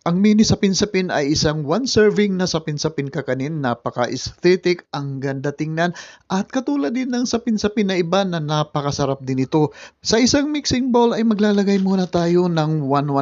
Ang mini sapin-sapin ay isang one serving na sapin-sapin kakanin, napaka-aesthetic, ang ganda tingnan at katulad din ng sapin-sapin na iba na napakasarap din ito. Sa isang mixing bowl ay maglalagay muna tayo ng 1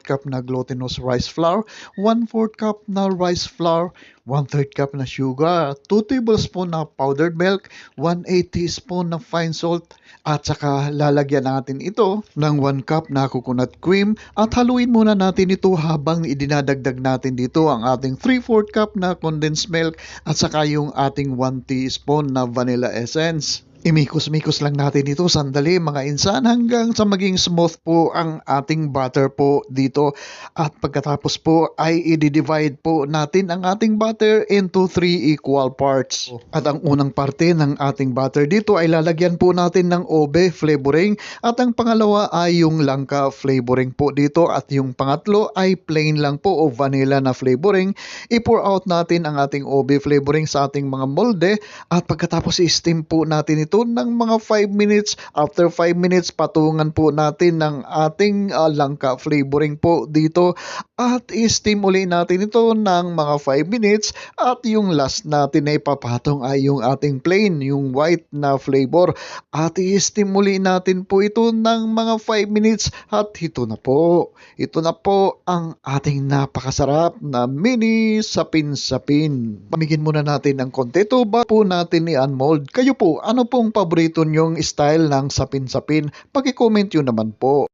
cup na glutinous rice flour, 1/4 cup na rice flour, 1/3 cup na sugar, 2 tablespoon na powdered milk, 1/8 teaspoon na fine salt, at saka lalagyan natin ito ng 1 cup na coconut cream at haluin muna natin ito habang idinadagdag natin dito ang ating 3/4 cup na condensed milk at saka yung ating 1 teaspoon na vanilla essence. Imikos-mikos lang natin ito sandali mga insan hanggang sa maging smooth po ang ating butter po dito. At pagkatapos po ay i-divide po natin ang ating butter into 3 equal parts. At ang unang parte ng ating butter dito ay lalagyan po natin ng ube flavoring at ang pangalawa ay yung langka flavoring po dito at yung pangatlo ay plain lang po o vanilla na flavoring. I-pour out natin ang ating ube flavoring sa ating mga molde at pagkatapos i-steam po natin ito ng mga 5 minutes. After 5 minutes, patungan po natin ng ating langka flavoring po dito at i-steam uli natin ito ng mga 5 minutes at yung last natin na ipapatong ay yung ating plain, yung white na flavor at i-steam uli natin po ito ng mga 5 minutes at ito na po. Ito na po ang ating napakasarap na mini sapin-sapin. Pamigin muna natin ng konti ito ba po natin i-unmold. Kayo po, ano pong paborito nyong style ng sapin-sapin? Paki-comment yun naman po.